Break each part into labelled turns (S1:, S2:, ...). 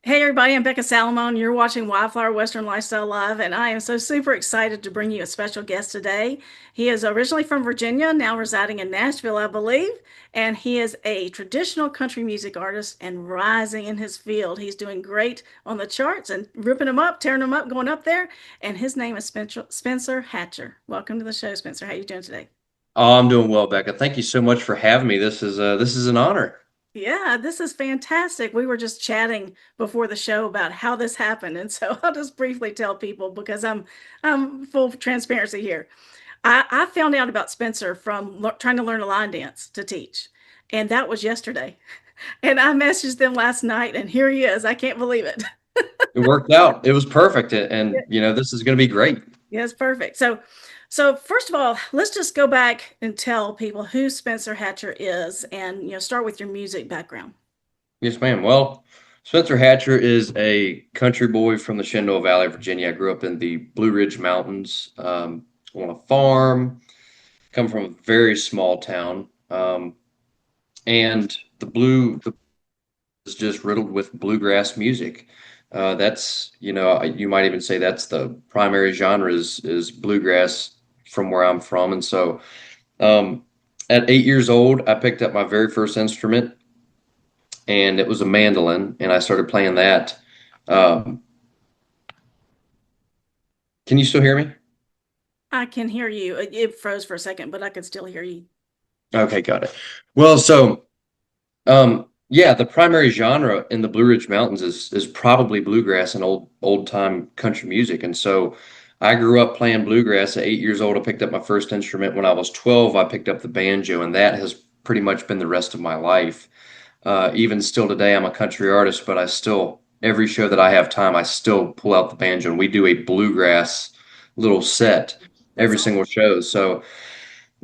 S1: Hey everybody, I'm Becca Salomon. You're watching Wildflower Western Lifestyle Live, and I am so super excited to bring you a special guest today. He is originally from Virginia, now residing in Nashville, I believe, and he is a traditional country music artist and rising in his field. He's doing great on the charts and ripping them up, tearing them up, going up there. And his name is Spencer Hatcher. Welcome to the show, Spencer. How are you doing today?
S2: Oh, I'm doing well, Becca. Thank you so much for having me. This is an honor.
S1: Yeah, this is fantastic. We were just chatting before the show about how this happened, and so I'll just briefly tell people because I'm full of transparency here. I found out about Spencer from trying to learn a line dance to teach, and that was yesterday. And I messaged them last night, and here he is. I can't believe it.
S2: It worked out. It was perfect, and this is going to be great.
S1: Yes, perfect. So first of all, let's just go back and tell people who Spencer Hatcher is, and start with your music background.
S2: Yes, ma'am. Well, Spencer Hatcher is a country boy from the Shenandoah Valley, Virginia. I grew up in the Blue Ridge Mountains, on a farm. Come from a very small town, and the is just riddled with bluegrass music. You might even say that's the primary genre is bluegrass from where I'm from. And so um, at 8 years old, I picked up my very first instrument, and it was a mandolin, and I started playing that. Um, can you still hear me?
S1: I can hear you. It froze for a second, but I could still hear you.
S2: Okay, got it. Well, yeah, the primary genre in the Blue Ridge Mountains is probably bluegrass and old time country music. And so I grew up playing bluegrass at 8 years old. I picked up my first instrument when I was 12. I picked up the banjo, and that has pretty much been the rest of my life. Even still today, I'm a country artist, but every show that I have time, I still pull out the banjo, and we do a bluegrass little set
S1: That's
S2: every
S1: awesome.
S2: single show.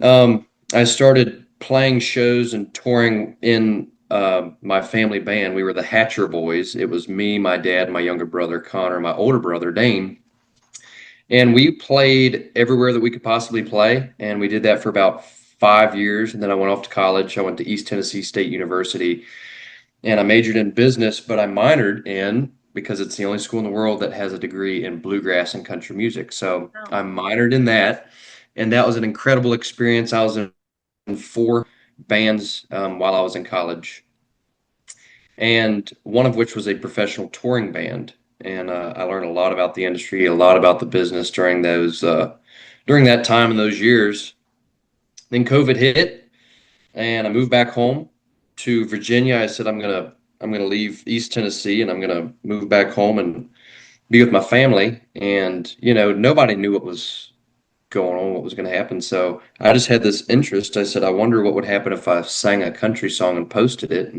S2: Um, I started playing shows and touring in my family band. We were the Hatcher Boys. It was me, my dad, my younger brother Connor, my older brother Dane, and we played everywhere that we could possibly play. And we did that for about 5 years. And then I went off to college. I went to East Tennessee State University, and I majored in business, but I minored in because it's the only school in the world that has a degree in bluegrass and country music. So
S1: Oh,
S2: I minored in that, and that was an incredible experience. I was in four bands while I was in college, and one of which was a professional touring band. And I learned a lot about the industry, a lot about the business during that time and those years. Then COVID hit, and I moved back home to Virginia. I said I'm gonna leave East Tennessee, and I'm gonna move back home and be with my family. And nobody knew what was going on, what was going to happen. So I just had this interest. I said, I wonder what would happen if I sang a country song and posted it.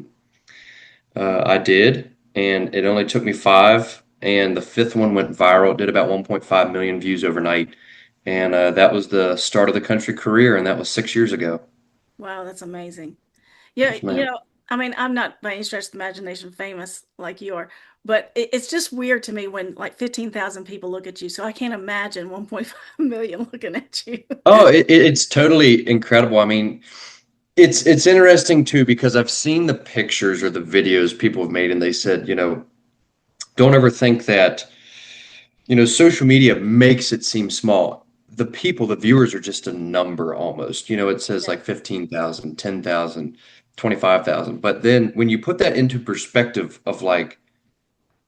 S2: I did, and it only took me five, and the fifth one went viral. It did about 1.5 million views overnight, and that was the start of the country career, and that was 6 years ago.
S1: wow, that's amazing. Yeah,
S2: Yes, ma'am.
S1: I mean, I'm not by any stretch of the imagination famous like you are, but it's just weird to me when like 15,000 people look at you. So I can't imagine 1.5 million looking at you.
S2: Oh, it's totally incredible. I mean, it's interesting too because I've seen the pictures or the videos people have made, and they said, don't ever think that social media makes it seem small. The people, the viewers are just a number almost. It says
S1: Yeah,
S2: like 15,000, 10,000, 25,000. But then when you put that into perspective of like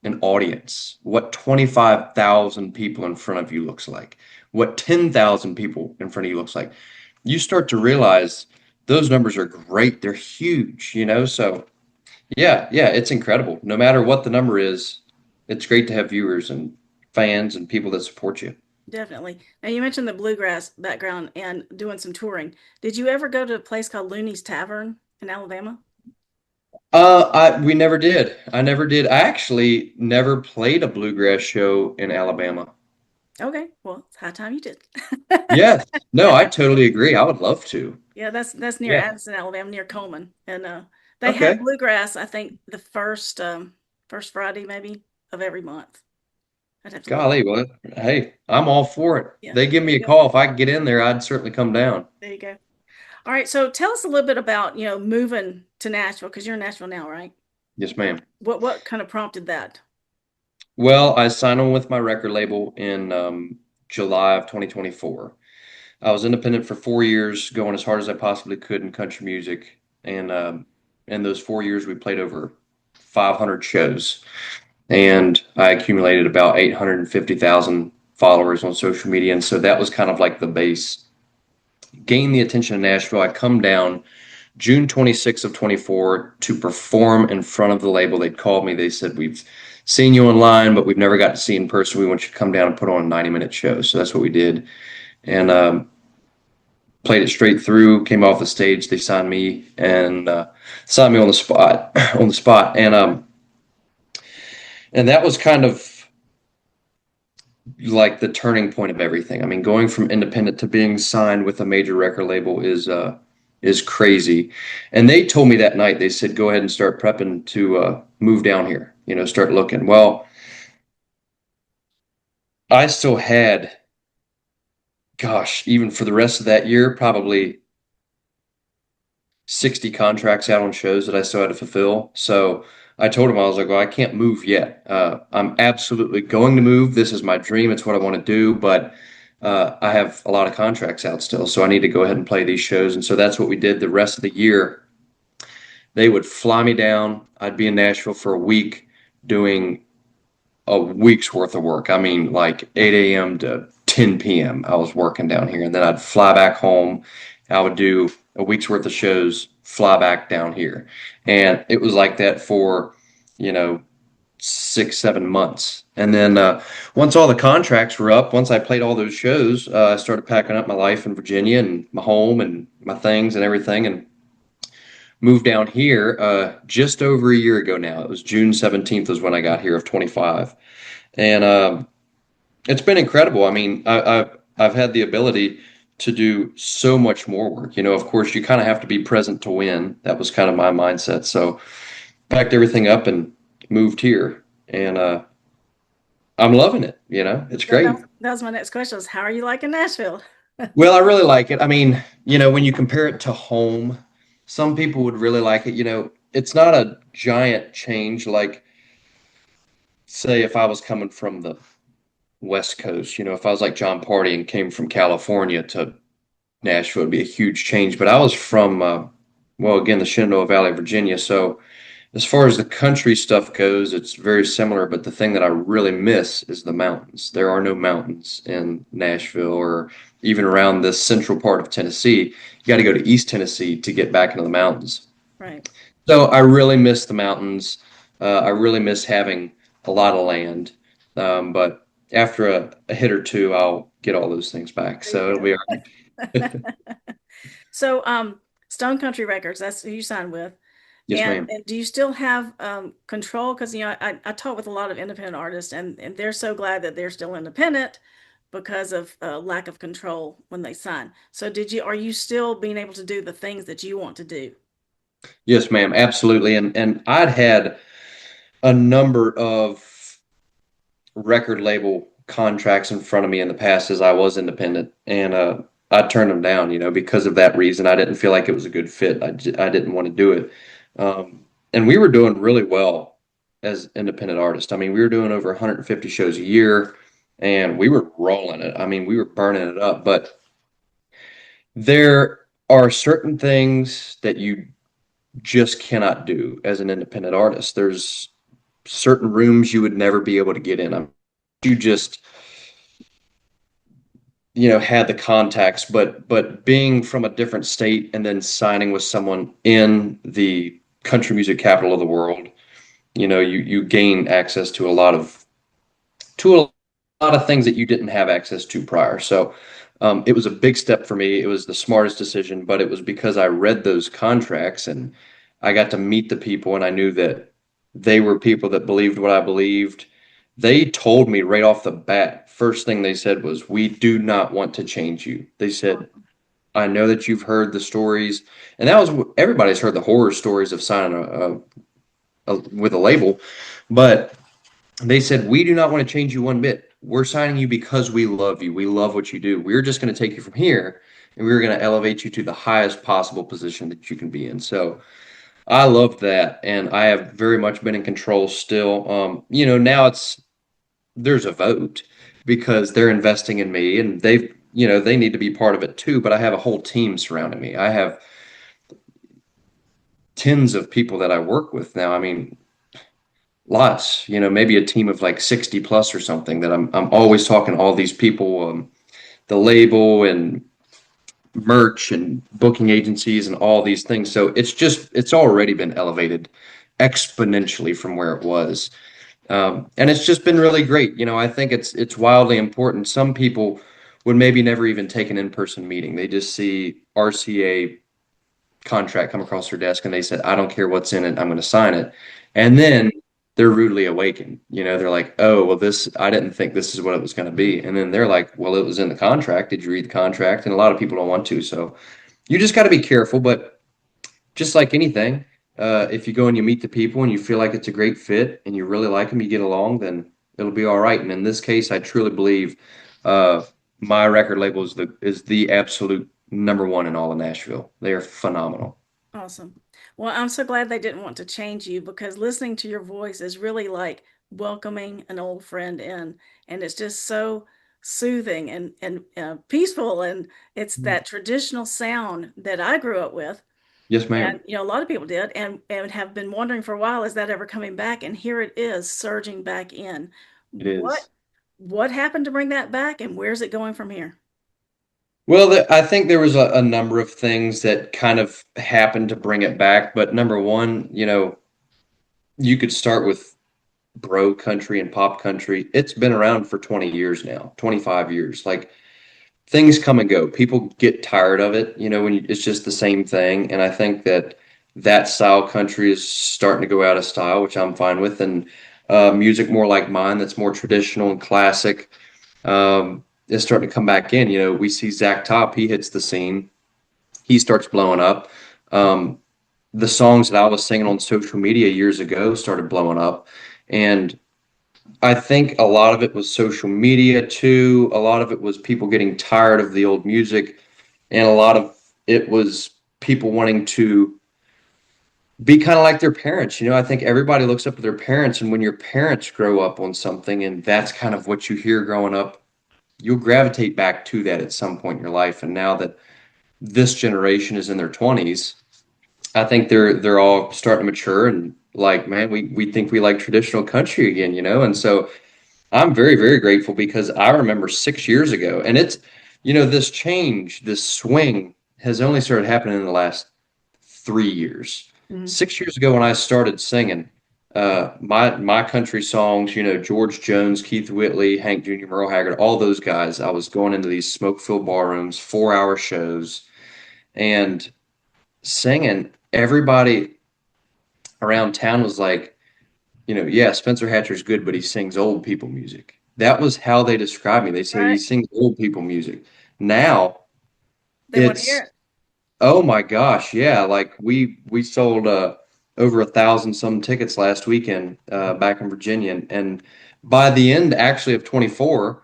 S2: an audience, what 25,000 people in front of you looks like, what 10,000 people in front of you looks like, you start to realize those numbers are great. They're huge. So yeah, it's incredible. No matter what the number is, it's great to have viewers and fans and people that support you.
S1: definitely. Now you mentioned the bluegrass background and doing some touring. Did you ever go to a place called Looney's Tavern in Alabama?
S2: We never did. I never did. I actually never played a bluegrass show in Alabama.
S1: Okay, well, it's high time you did.
S2: Yes. No, I totally agree. I would love to.
S1: Yeah, that's near
S2: Yeah.
S1: Addison, Alabama, near Coleman, and they have
S2: Okay.
S1: bluegrass. I think the first Friday maybe of every month. I'd have to look.
S2: Golly, well, hey, I'm all for it.
S1: Yeah,
S2: They give
S1: there
S2: me
S1: you
S2: a
S1: go.
S2: call. If I could get in there, I'd certainly come down.
S1: There you go. All right, so tell us a little bit about moving to Nashville because you're in Nashville now, right?
S2: Yes, ma'am.
S1: What kind of prompted that?
S2: Well, I signed on with my record label in July of 2024. I was independent for 4 years, going as hard as I possibly could in country music. And in those 4 years, we played over 500 shows. And I accumulated about 850,000 followers on social media. And so that was kind of like the base. Gained the attention of Nashville. I come down June 26th of 24 to perform in front of the label. They'd called me. They said, we've seen you online, but we've never got to see you in person. We want you to come down and put on a 90-minute show. So that's what we did. And played it straight through, came off the stage. They signed me and signed me on the spot, on the spot. And that was kind of like the turning point of everything. I mean, going from independent to being signed with a major record label is crazy. And they told me that night, they said, go ahead and start prepping to move down here, start looking. Well, I still had, gosh, even for the rest of that year, probably 60 contracts out on shows that I still had to fulfill. So I told him, I was like, well, I can't move yet. I'm absolutely going to move. This is my dream. It's what I want to do. But I have a lot of contracts out still. So I need to go ahead and play these shows. And so that's what we did the rest of the year. They would fly me down. I'd be in Nashville for a week doing a week's worth of work. I mean, like 8 a.m. to 10 p.m. I was working down here. And then I'd fly back home. I would do a week's worth of shows, fly back down here. And it was like that for, you know, 6, 7 months. And then once all the contracts were up, once I played all those shows, I started packing up my life in Virginia and my home and my things and everything and moved down here just over a year ago now. It was June 17th was when I got here of 25. And it's been incredible. I mean, I've had the ability to do so much more work. Of course, you kind of have to be present to win. That was kind of my mindset. So packed everything up and moved here, and I'm loving it. It's
S1: That, that,
S2: great.
S1: was, that was my next question is how are you liking Nashville?
S2: Well, I really like it. I mean, when you compare it to home, some people would really like it. It's not a giant change. Like, say, if I was coming from the West Coast, if I was like John Party and came from California to Nashville, it'd be a huge change. But I was from, well, again, the Shenandoah Valley, Virginia. So as far as the country stuff goes, it's very similar. But the thing that I really miss is the mountains. There are no mountains in Nashville or even around this central part of Tennessee. You got to go to East Tennessee to get back into the mountains.
S1: Right.
S2: So I really miss the mountains. I really miss having a lot of land. But after a hit or two, I'll get all those things back.
S1: There you
S2: So it'll be all
S1: go.
S2: right.
S1: So, Stone Country Records, that's who you signed with.
S2: Yes,
S1: And,
S2: ma'am.
S1: and do you still have control? Because, I talk with a lot of independent artists and they're so glad that they're still independent because of lack of control when they sign. So are you still being able to do the things that you want to do?
S2: Yes, ma'am. Absolutely. And I'd had a number of record label contracts in front of me in the past as I was independent, and I turned them down, because of that reason. I didn't feel like it was a good fit. I didn't want to do it. And we were doing really well as independent artists. I mean, we were doing over 150 shows a year, and we were rolling it. I mean, we were burning it up. But there are certain things that you just cannot do as an independent artist. There's certain rooms you would never be able to get in. You just had the contacts, but being from a different state and then signing with someone in the country music capital of the world, you gain access to a lot of things that you didn't have access to prior. So it was a big step for me. It was the smartest decision, but it was because I read those contracts and I got to meet the people, and I knew that they were people that believed what I believed. They told me right off the bat, first thing they said was, we do not want to change you. They said, I know that you've heard the stories, and that was everybody's heard the horror stories of signing with a label, but they said, we do not want to change you one bit. We're signing you because we love you. We love what you do. We're just going to take you from here and we're going to elevate you to the highest possible position that you can be in. So I love that, and I have very much been in control still. Now there's a vote because they're investing in me, and they need to be part of it too. But I have a whole team surrounding me. I have tens of people that I work with now. I mean, lots. Maybe a team of like 60 plus or something. That I'm always talking to all these people, the label and merch and booking agencies and all these things. So it's already been elevated exponentially from where it was. And it's just been really great. I think it's wildly important. Some people would maybe never even take an in-person meeting. They just see RCA contract come across their desk and they said, I don't care what's in it, I'm going to sign it. And then they're rudely awakened. They're like, oh, well, I didn't think this is what it was going to be. And then they're like, well, it was in the contract. Did you read the contract? And a lot of people don't want to. So you just got to be careful. But just like anything, if you go and you meet the people and you feel like it's a great fit and you really like them, you get along, then it'll be all right. And in this case, I truly believe uh, my record label is the absolute number one in all of Nashville. They are phenomenal.
S1: Awesome. Well, I'm so glad they didn't want to change you because listening to your voice is really like welcoming an old friend in, and it's just so soothing and peaceful, and it's that traditional sound that I grew up with,
S2: Yes,
S1: and
S2: ma'am.
S1: a lot of people did, and have been wondering for a while, is that ever coming back? And here it is, surging back in.
S2: It
S1: What
S2: is.
S1: what happened to bring that back, and where's it going from here?
S2: Well, I think there was a number of things that kind of happened to bring it back. But number one, you could start with bro country and pop country. It's been around for 20 years now, 25 years. Like things come and go. People get tired of it, it's just the same thing. And I think that style country is starting to go out of style, which I'm fine with. And music more like mine, that's more traditional and classic, is starting to come back in. We see Zach Top, he hits the scene, he starts blowing up. Um, the songs that I was singing on social media years ago started blowing up. And I think a lot of it was social media too. A lot of it was people getting tired of the old music, and a lot of it was people wanting to be kind of like their parents. I think everybody looks up to their parents, and when your parents grow up on something and that's kind of what you hear growing up, you'll gravitate back to that at some point in your life. And now that this generation is in their 20s, I think they're all starting to mature and like, man, we think we like traditional country again, and so I'm very, very grateful because I remember 6 years ago, and this change, this swing has only started happening in the last 3 years.
S1: Mhm.
S2: 6 years ago, when I started singing my country songs, George Jones, Keith Whitley, Hank Jr., Merle Haggard, all those guys, I was going into these smoke-filled ballrooms, 4-hour shows, and singing. Everybody around town was like, yeah, Spencer Hatcher's good, but he sings old people music. That was how they described me. They said he
S1: Right?
S2: sings old people music. Now
S1: They want to hear
S2: it's,
S1: it.
S2: oh my gosh, yeah, like we sold over 1,000 some tickets last weekend back in Virginia, and by the end actually of 24,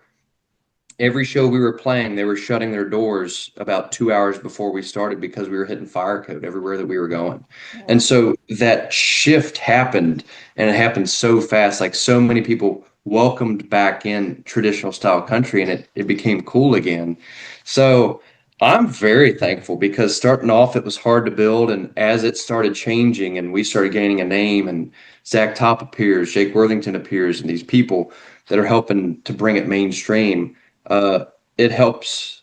S2: every show we were playing, they were shutting their doors about 2 hours before we started because we were hitting fire code everywhere that we were going. And
S1: Wow.
S2: so that shift happened, and it happened so fast. Like so many people welcomed back in traditional style country, and it became cool again. So I'm very thankful because starting off, it was hard to build. And as it started changing and we started gaining a name, and Zach Top appears, Jake Worthington appears, and these people that are helping to bring it mainstream, uh, it helps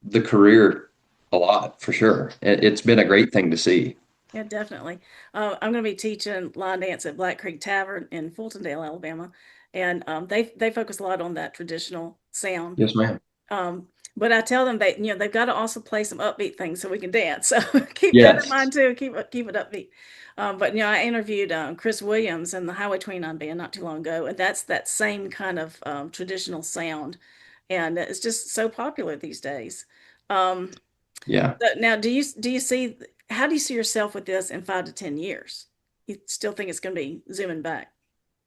S2: the career a lot for sure. It's been a great thing to see.
S1: Yeah, definitely. I'm going to be teaching line dance at Black Creek Tavern in Fultondale, Alabama, and they focus a lot on that traditional sound.
S2: Yes, ma'am.
S1: Um, but I tell them they've got to also play some upbeat things so we can dance. So keep that in
S2: Yes.
S1: mind too. Keep it upbeat. But I interviewed Chris Williams in the Highway 29 band not too long ago, and that's that same kind of traditional sound, and it's just so popular these days. Um,
S2: Yeah,
S1: Now, do you see how do you see yourself with this in 5 to 10 years? You still think it's going to be zooming back?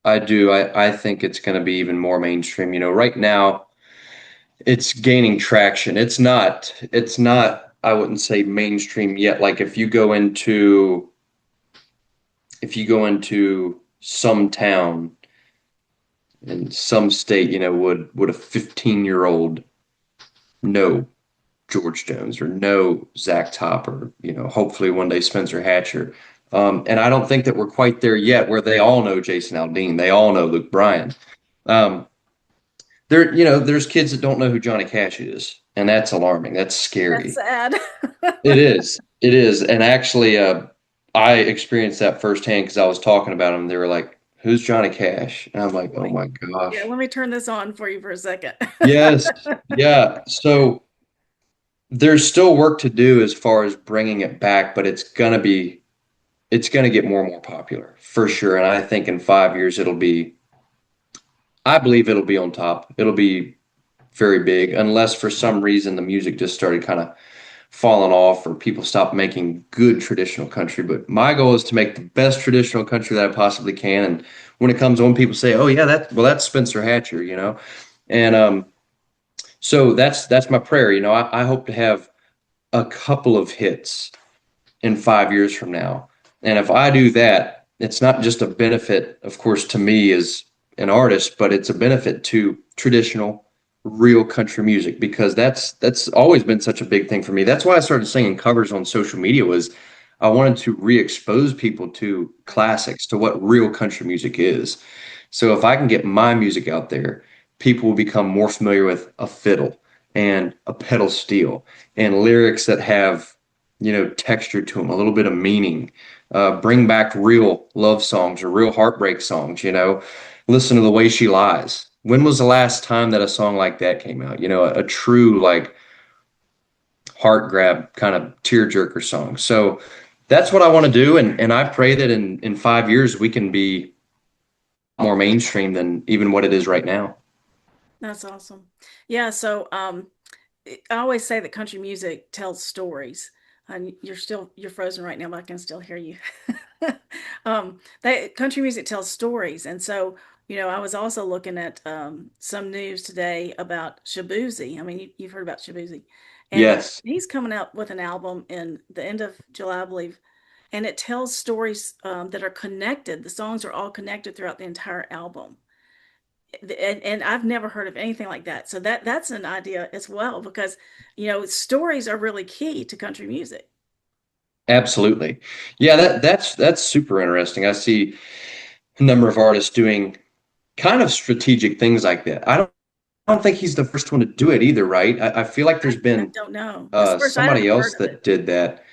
S2: I do. I think it's going to be even more mainstream. Right now it's gaining traction. It's not, I wouldn't say mainstream yet. Like if you go into if you go into some town in some state, would a 15-year-old know George Jones or know Zach Top or, hopefully one day Spencer Hatcher. And I don't think that we're quite there yet where they all know Jason Aldean. They all know Luke Bryan. Um, there's kids that don't know who Johnny Cash is, and that's alarming. That's
S1: That's
S2: scary.
S1: sad.
S2: It is. It is. And actually, I experienced that firsthand because I was talking about him. They were like, "Who's Johnny Cash?" And I'm like, "Oh
S1: Boy.
S2: my
S1: Yeah,
S2: gosh."
S1: let me turn this on for you for a second.
S2: Yes. Yeah. So there's still work to do as far as bringing it back, but it's gonna get more and more popular for sure. And I think in 5 years I believe it'll be on top. It'll be very big, unless for some reason the music just started kind of falling off or people stopped making good traditional country. But my goal is to make the best traditional country that I possibly can. And when it comes on, people say, "Oh yeah, that's Spencer Hatcher." And so that's my prayer. I hope to have a couple of hits in 5 years from now. And if I do that, it's not just a benefit, of course, to me as an artist, but it's a benefit to traditional, real country music because that's always been such a big thing for me. That's why I started singing covers on social media was I wanted to re-expose people to
S1: Right.
S2: classics, to what real country music is. So if I can get my music out there, people will become more familiar with a fiddle and a pedal steel and lyrics that have texture to them, a little bit of meaning. Bring back real love songs or real heartbreak songs. Listen to The Way She Lies. When was the last time that a song like that came out? A true like heart grab kind of tearjerker song. So that's what I want to do, and I pray that in 5 years we can be more mainstream than even what it is right now.
S1: That's awesome. Yeah, so I always say that country music tells stories. And you're frozen right now, but I can still hear you. That country music tells stories, and so I was also looking at some news today about Shabuzi. I mean, you've heard about Shabuzi, and
S2: Yes,
S1: he's coming out with an album in the end of July, I believe, and it tells stories that are connected. The songs are all connected throughout the entire album, and I've never heard of anything like that. So that's an idea as well because stories are really key to country music.
S2: absolutely. Yeah, that's super interesting. I see a number of artists doing kind of strategic things like that. I don't think he's the first one to do it either, right? I feel like there's
S1: I
S2: been
S1: don't know. As far as I
S2: somebody
S1: haven't heard
S2: else
S1: of it.
S2: that did that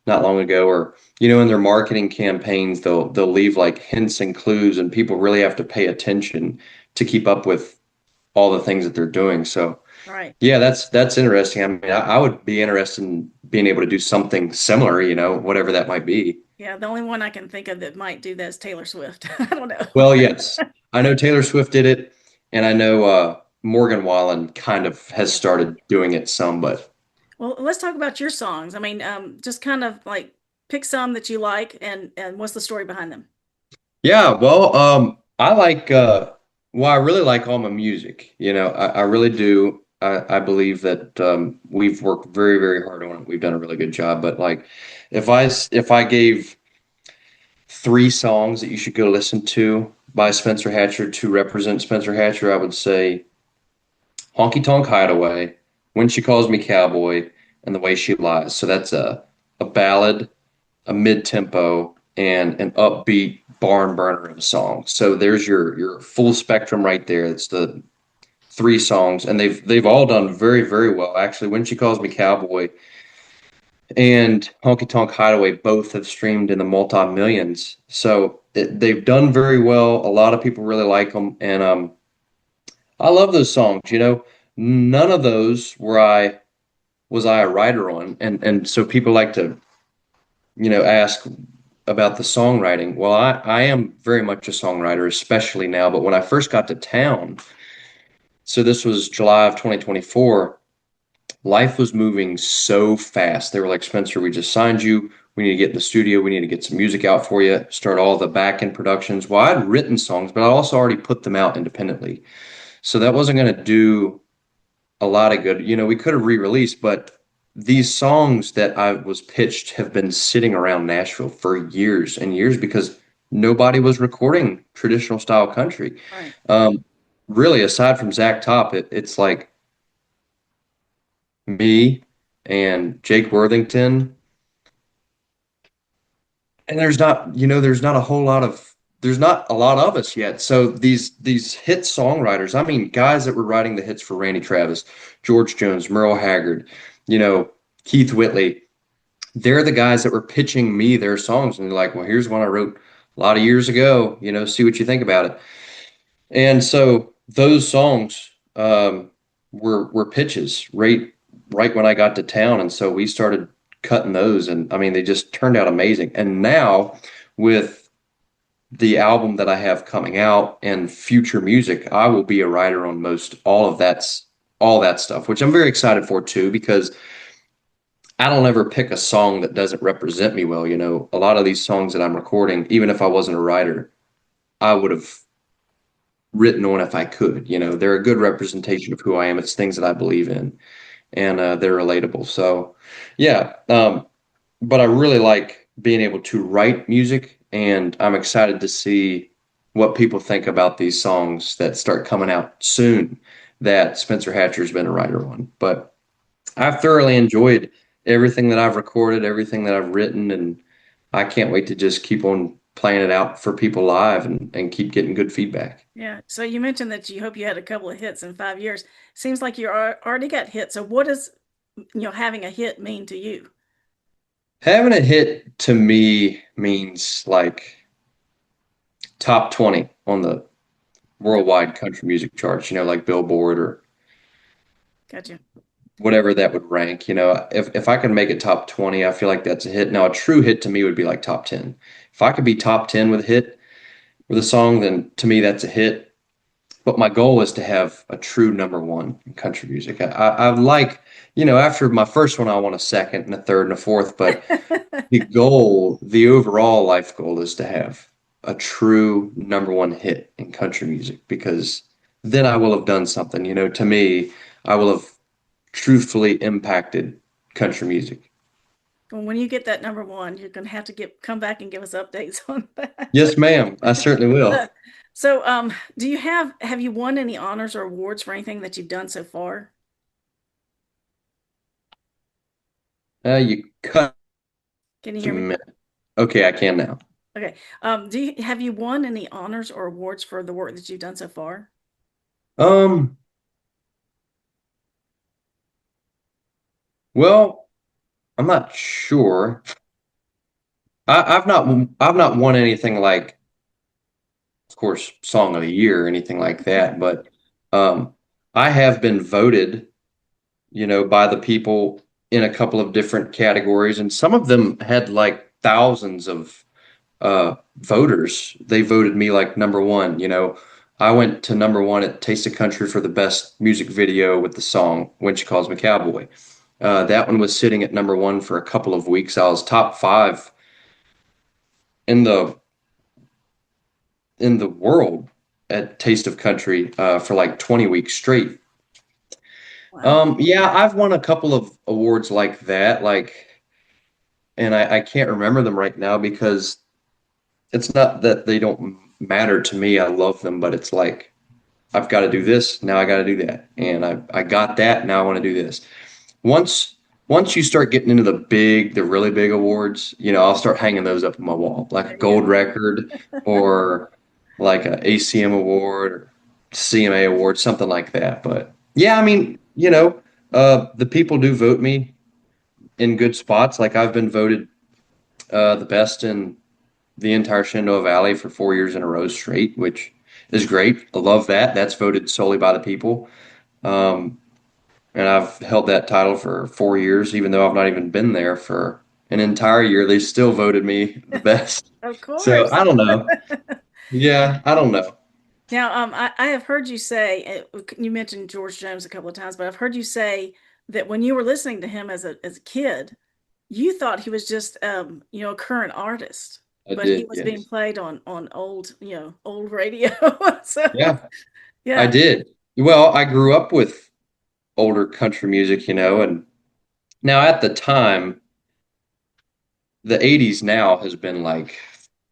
S2: not long ago, or in their marketing campaigns, they'll leave like hints and clues, and people really have to pay attention to keep up with all the things that they're doing. So
S1: Right.
S2: yeah, that's interesting. I mean, I would be interested in being able to do something similar, whatever that might be.
S1: Yeah, the only one I can think of that might do that is Taylor Swift. I don't know.
S2: Well, yes, I know Taylor Swift did it, and I know Morgan Wallen kind of has
S1: Yeah.
S2: started doing it some, but
S1: Well, let's talk about your songs. I mean, just kind of like pick some that you like and what's the story behind them?
S2: yeah, well, I really like all my music. I really do. I believe that we've worked very, very hard on it. We've done a really good job. But like, if I gave three songs that you should go listen to by Spencer Hatcher to represent Spencer Hatcher, I would say Honky Tonk Hideaway, When She Calls Me Cowboy, and The Way She Lies. So that's a ballad, a mid-tempo, and an upbeat barn burner of a song. So there's your full spectrum right there. It's the three songs, and they've all done very, very well. Actually, When She Calls Me Cowboy and Honky Tonk Hideaway both have streamed in the multi-millions. So they've done very well. A lot of people really like them, and I love those songs. None of those was I a writer on, and so people like to ask about the songwriting. Well, I am very much a songwriter, especially now. But when I first got to town, so this was July of 2024, life was moving so fast. They were like, Spencer, we just signed you. We need to get in the studio. We need to get some music out for you, start all the back end productions. Well, I'd written songs, but I also already put them out independently. So that wasn't going to do a lot of good. We could have re-released, but these songs that I was pitched have been sitting around Nashville for years and years because nobody was recording traditional style country.
S1: Right.
S2: Um, Really, aside from Zach Top, it's like me and Jake Worthington, and there's not a whole lot of there's not a lot of us yet. So these hit songwriters, I mean, guys that were writing the hits for Randy Travis, George Jones, Merle Haggard, you know, Keith Whitley, they're the guys that were pitching me their songs, and they're like, well, here's one I wrote a lot of years ago, see what you think about it. And so those songs were pitches right when I got to town, and so we started cutting those, and I mean they just turned out amazing. And now with the album that I have coming out and future music, I will be a writer on most all that stuff, which I'm very excited for too, because I don't ever pick a song that doesn't represent me well. A lot of these songs that I'm recording, even if I wasn't a writer, I would have written on if I could. They're a good representation of who I am. It's things that I believe in, and they're relatable. So, yeah. But I really like being able to write music, and I'm excited to see what people think about these songs that start coming out soon that Spencer Hatcher's been a writer on. But I've thoroughly enjoyed everything that I've recorded, everything that I've written, and I can't wait to just keep on playing it out for people live and keep getting good feedback.
S1: Yeah. So you mentioned that you hope you had a couple of hits in 5 years. Seems like you already got hits. So what does, having a hit mean to you?
S2: Having a hit to me means like top 20 on the worldwide country music charts, like Billboard or
S1: Gotcha.
S2: whatever that would rank. If I can make it top 20, I feel like that's a hit. Now, a true hit to me would be like top 10. If I could be top 10 with a hit with a song, then to me that's a hit. But my goal is to have a true number one in country music. I like, after my first one, I want a second and a third and a fourth, but the overall life goal is to have a true number one hit in country music because then I will have done something. To me, I will have truthfully impacted country music.
S1: Well, when you get that number one, you're going to have to come back and give us updates on that.
S2: Yes, ma'am. I certainly will.
S1: Uh, so, do you have you won any honors or awards for anything that you've done so far?
S2: You cut
S1: Can you
S2: a
S1: hear me?
S2: minute. Okay, I can now.
S1: Okay. Have you won any honors or awards for the work that you've done so far?
S2: Um, well, I'm not sure. I've not won anything like, of course, Song of the Year or anything like that, but um, I have been voted, by the people in a couple of different categories, and some of them had like thousands of voters. They voted me like number one. I went to number one at Taste of Country for the best music video with the song "When She Calls Me Cowboy." That one was sitting at number one for a couple of weeks. I was top five in the world at Taste of Country for like 20 weeks straight.
S1: Wow.
S2: Yeah, I've won a couple of awards like that, and I can't remember them right now because it's not that they don't matter to me. I love them, but it's like I've got to do this, now I got to do that. And I got that, now I want to do this. Once once you start getting into the really big awards, I'll start hanging those up on my wall, like a
S1: There you
S2: gold record or like a ACM award or CMA award, something like that. But yeah, I mean, the people do vote me in good spots. Like I've been voted the best in the entire Shenandoah Valley for 4 years in a row straight, which is great. I love that. That's voted solely by the people. Um, and I've held that title for 4 years, even though I've not even been there for an entire year. They still voted me the best.
S1: go. Of
S2: So
S1: course.
S2: I don't know. Yeah, I don't know.
S1: Now, I have heard you say, you mentioned George Jones a couple of times, but I've heard you say that when you were listening to him as a kid, you thought he was just, a current artist,
S2: I
S1: but he
S2: did,
S1: was being
S2: yes.
S1: played on old, old radio. So,
S2: Yeah, I
S1: yeah.
S2: did. Well, I grew up with older country music, and now at the time, the 80s now has been like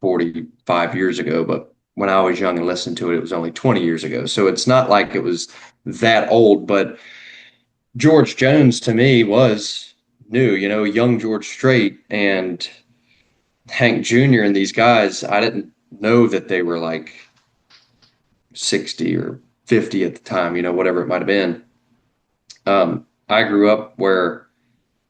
S2: 45 years ago, but when I was young and listened to it, it was only 20 years ago. So it's not like it was that old, but George Jones to me was new, young George Strait and Hank Jr. and these guys. I didn't know that they were like 60 or 50 at the time, whatever it might have been. I grew up where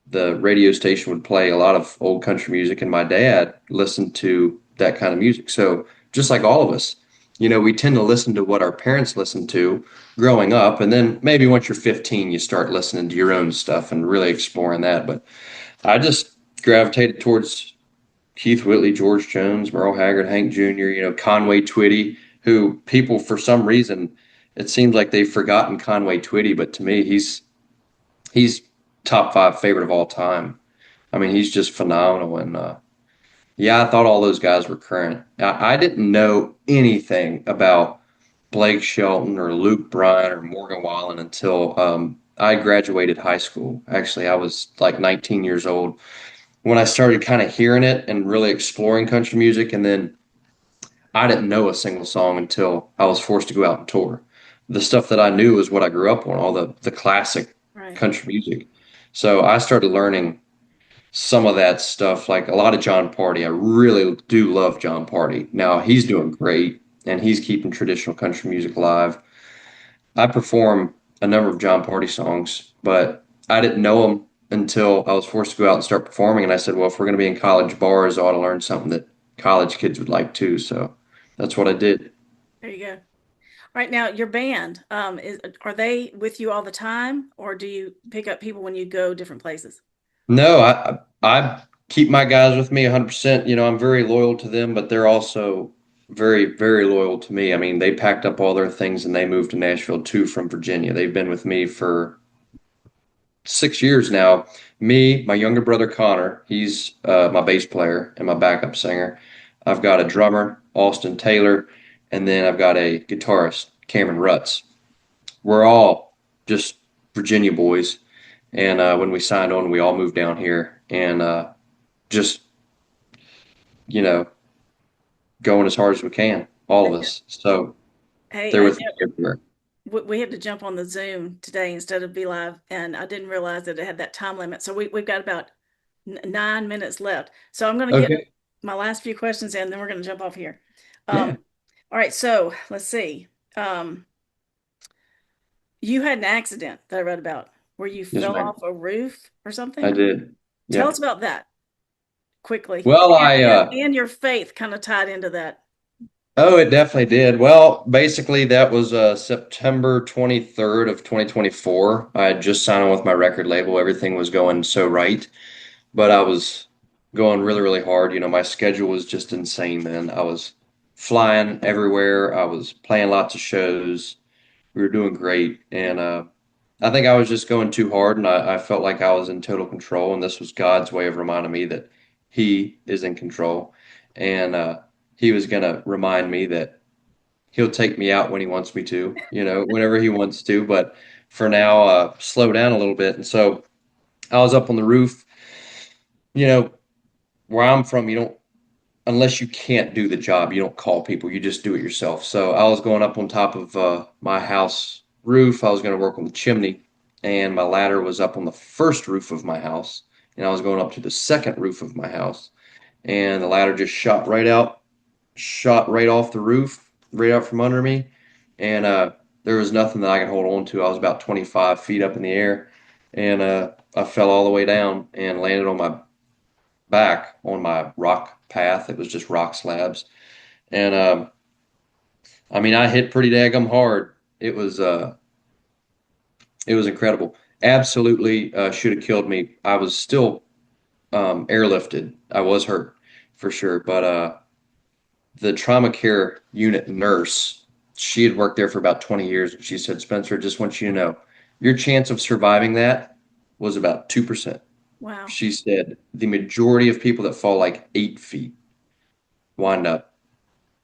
S2: the radio station would play a lot of old country music, and my dad listened to that kind of music. So just like all of us, we tend to listen to what our parents listened to growing up, and then maybe once you're 15, you start listening to your own stuff and really exploring that. But I just gravitated towards Keith Whitley, George Jones, Merle Haggard, Hank Jr., Conway Twitty, who people for some reason it seems like they've forgotten Conway Twitty, but to me he's top five favorite of all time. I mean, he's just phenomenal. And yeah, I thought all those guys were current. I didn't know anything about Blake Shelton or Luke Bryan or Morgan Wallen until I graduated high school. Actually, I was like 19 years old when I started kind of hearing it and really exploring country music. And then I didn't know a single song until I was forced to go out and tour. The stuff that I knew was what I grew up on, all the classic
S1: Right.
S2: country music. So I started learning some of that stuff, like a lot of John Party. I really do love John Party. Now he's doing great and he's keeping traditional country music alive. I perform a number of John Party songs, but I didn't know them until I was forced to go out and start performing. And I said, well, if we're going to be in college bars, I ought to learn something that college kids would like too. So that's what I did.
S1: There you go. Right now, your band, are they with you all the time, or do you pick up people when you go different places?
S2: No, I keep my guys with me 100%. I'm very loyal to them, but they're also very, very loyal to me. I mean, they packed up all their things and they moved to Nashville too from Virginia. They've been with me for 6 years now. Me, my younger brother Connor, he's my bass player and my backup singer. I've got a drummer, Austin Taylor, and then I've got a guitarist, Cameron Rutz. We're all just Virginia boys. And when we signed on, we all moved down here and just, you know, going as hard as we can, all of us. So
S1: Hey,
S2: they're
S1: I
S2: with me
S1: know
S2: everywhere.
S1: we had to jump on the Zoom today instead of be live, and I didn't realize that it had that time limit. So we've got about 9 minutes left. So I'm going to get
S2: Okay.
S1: my last few questions in, then we're going to jump off here.
S2: Yeah.
S1: All right, so let's see. Um, you had an accident that I read about where you
S2: Yes,
S1: fell
S2: ma'am.
S1: off a roof or
S2: I
S1: something.
S2: did.
S1: Tell
S2: Yeah.
S1: us about that quickly,
S2: Well,
S1: and your faith kind of tied into that.
S2: oh, it definitely did. Well, basically, that was September 23rd of 2024. I had just signed on with my record label. Everything was going so right, but I was going really, really hard. My schedule was just insane then. I was flying everywhere. I was playing lots of shows. We were doing great. And I think I was just going too hard, and I felt like I was in total control. And this was God's way of reminding me that He is in control. And He was going to remind me that He'll take me out when He wants me to, whenever He wants to. But for now, slow down a little bit. And so I was up on the roof. You know, where I'm from, you don't, unless you can't do the job, you don't call people, you just do it yourself. So I was going up on top of my house roof. I was going to work on the chimney, and my ladder was up on the first roof of my house, and I was going up to the second roof of my house, and the ladder just shot right off the roof, right out from under me, and there was nothing that I could hold on to. I was about 25 feet up in the air, and I fell all the way down and landed on my back on my rock path. It was just rock slabs. And I mean, I hit pretty daggum hard. It was incredible. Absolutely should have killed me. I was still airlifted. I was hurt for sure, but the trauma care unit nurse, she had worked there for about 20 years, and she said, Spencer, just want you to know, your chance of surviving that was about 2%.
S1: Wow.
S2: She said the majority of people that fall like 8 feet wind up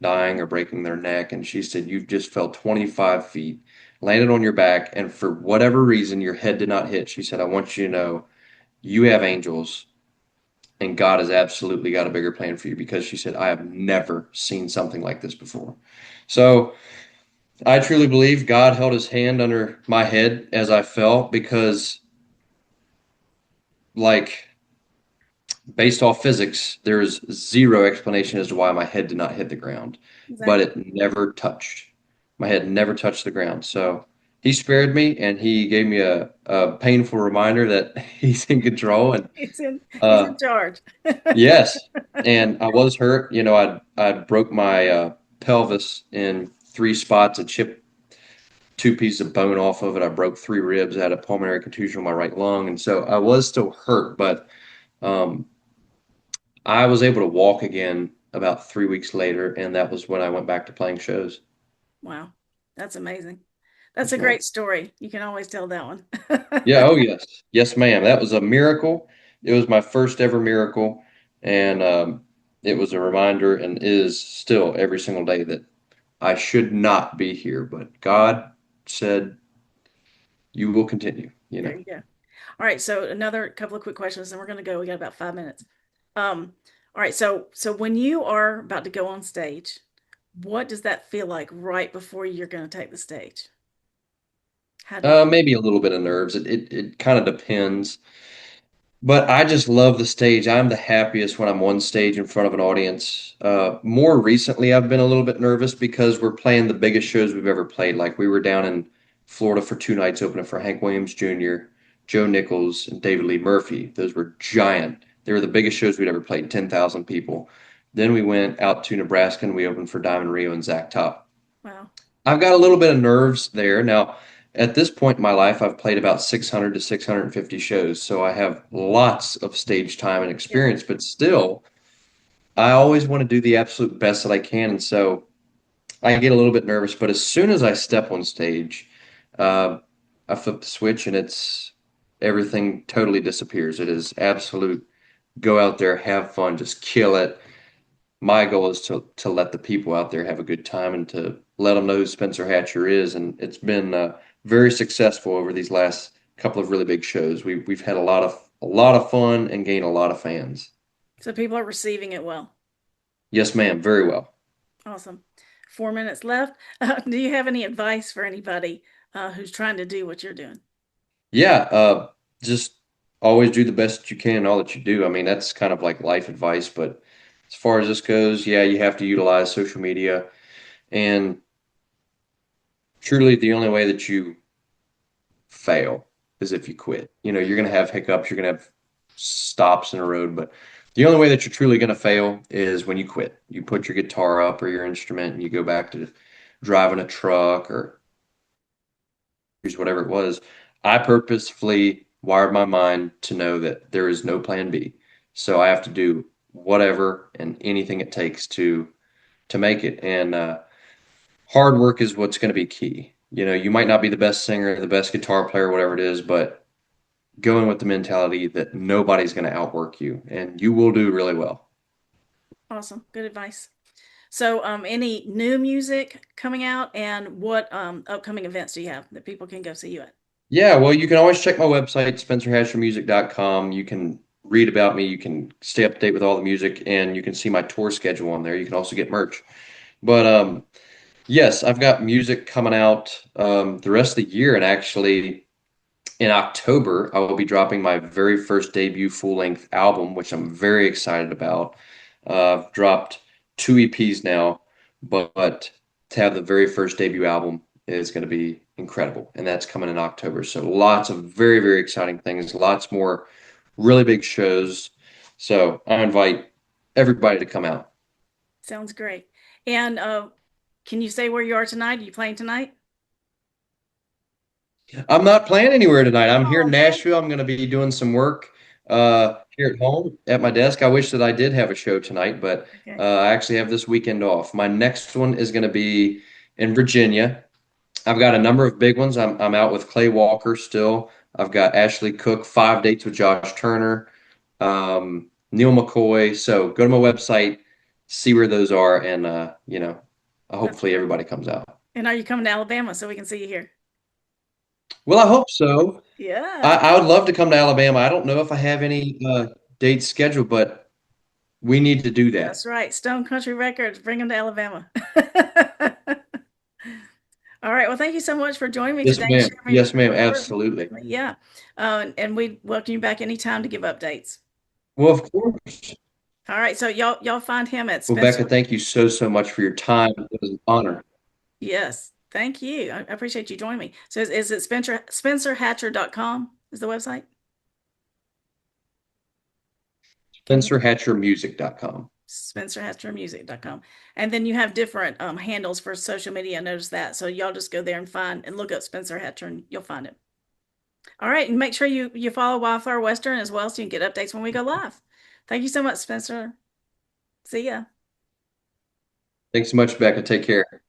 S2: dying or breaking their neck. And she said, you just fell 25 feet, landed on your back, and for whatever reason, your head did not hit. She said, I want you to know you have angels and God has absolutely got a bigger plan for you because she said, I have never seen something like this before. So I truly believe God held his hand under my head as I fell because, like, based off physics, there is zero explanation as to why my head did not hit the ground, but
S1: Exactly.
S2: it never touched. My head never touched the ground. So he spared me and he gave me a painful reminder that he's in control. And
S1: He's
S2: uh,
S1: in charge.
S2: yes, and I was hurt. I broke my pelvis in three spots. I chipped two pieces of bone off of it. I broke three ribs. I had a pulmonary contusion on my right lung, and so I was still hurt, but um, I was able to walk again about 3 weeks later, and that was when I went back to playing shows.
S1: Wow, that's amazing. That's a
S2: Yes, ma'am.
S1: great story. You can always tell that one.
S2: Yeah, oh yes. Yes, ma'am. That was a miracle. It was my first ever miracle, and it was a reminder and is still every single day that I should not be here, but God said, you will continue, you
S1: There
S2: know.
S1: you go. All right, so another couple of quick questions, and we're going to go. We got about 5 minutes. All right, so when you are about to go on stage, what does that feel like right before you're going to take the stage? How do you feel?
S2: Maybe a little bit of nerves. It kind of depends. But I just love the stage. I'm the happiest when I'm on stage in front of an audience. More recently, I've been a little bit nervous because we're playing the biggest shows we've ever played. Like we were down in Florida for 2 nights opening for Hank Williams Jr., Joe Nichols, and David Lee Murphy. Those were giant. They were the biggest shows we'd ever played, 10,000 people. Then we went out to Nebraska and we opened for Diamond Rio and Zach Top.
S1: Wow.
S2: I've got a little bit of nerves there. Now, at this point in my life, I've played about 600 to 650 shows, so I have lots of stage time and
S1: Yeah.
S2: experience, but still, I always want to do the absolute best that I can, and so I get a little bit nervous, but as soon as I step on stage, uh, I flip the switch and it's everything totally disappears. It is absolute go out there, have fun, just kill it. My goal is to let the people out there have a good time and to let them know who Spencer Hatcher is. And it's been very successful over these last couple of really big shows. We've had a lot of fun and gained a lot of fans.
S1: So people are receiving it well.
S2: Yes, ma'am, very well.
S1: Awesome. 4 minutes left. Do you have any advice for anybody who's trying to do what you're doing?
S2: Yeah, just always do the best that you can in all that you do. I mean, that's kind of like life advice, but as far as this goes, yeah, you have to utilize social media. And truly, the only way that you fail is if you quit. You're going to have hiccups, you're going to have stops in a road, but the only way that you're truly going to fail is when you quit. You put your guitar up or your instrument and you go back to driving a truck or whatever it was. I purposefully wired my mind to know that there is no plan B. So I have to do whatever and anything it takes to make it. And hard work is what's going to be key. You might not be the best singer, the best guitar player, whatever it is, but going with the mentality that nobody's going to outwork you and you will do really well.
S1: Awesome. Good advice. So, any new music coming out and what upcoming events do you have that people can go see you at?
S2: Yeah, well, you can always check my website, spencerhatchermusic.com. You can read about me, you can stay up to date with all the music, and you can see my tour schedule on there. You can also get merch. But yes, I've got music coming out the rest of the year, and actually in October, I will be dropping my very first debut full-length album, which I'm very excited about. I've dropped two EPs now, but to have the very first debut album is going to be incredible, and that's coming in October. So lots of very, very exciting things, lots more really big shows. So I invite everybody to come out.
S1: Sounds great. And can you say where you are tonight? Are you playing tonight?
S2: I'm not playing anywhere tonight. I'm here
S1: Oh
S2: in
S1: man.
S2: Nashville. I'm going to be doing some work here at home at my desk. I wish that I did have a show tonight, but
S1: Okay.
S2: I actually have this weekend off. My next one is going to be in Virginia. I've got a number of big ones. I'm out with Clay Walker still. I've got Ashley Cook, 5 dates with Josh Turner, Neil McCoy. So go to my website, see where those are, and
S1: That's
S2: hopefully everybody comes out.
S1: and are you coming to Alabama so we can see you here?
S2: Well, I hope so. I,
S1: Yeah.
S2: I would love to come to Alabama. I don't know if I have any date scheduled, but we need to do
S1: That's
S2: that.
S1: right. Stone Country Records, bring them to Alabama. All right. Well, thank you so much for joining me
S2: Yes,
S1: today and
S2: ma'am.
S1: sharing your
S2: Yes, ma'am.
S1: story.
S2: Absolutely.
S1: Yeah. And we welcome you back anytime to give updates.
S2: Well, of course.
S1: All right. So y'all find him at
S2: Well,
S1: Spencer.
S2: Becca, thank you so much for your time. It was an honor.
S1: Yes. Thank you. I appreciate you joining me. So is it spencerhatcher.com is the website? Can you
S2: SpencerHatcherMusic.com.
S1: spencerhatchermusic.com. And then you have different handles for social media. I noticed that. So y'all just go there and find and look up Spencer Hatcher and you'll find it. All right. And make sure you follow Wildflower Western as well so you can get updates when we go live. Thank you so much, Spencer. See ya.
S2: Thanks so much, Becca. Take care.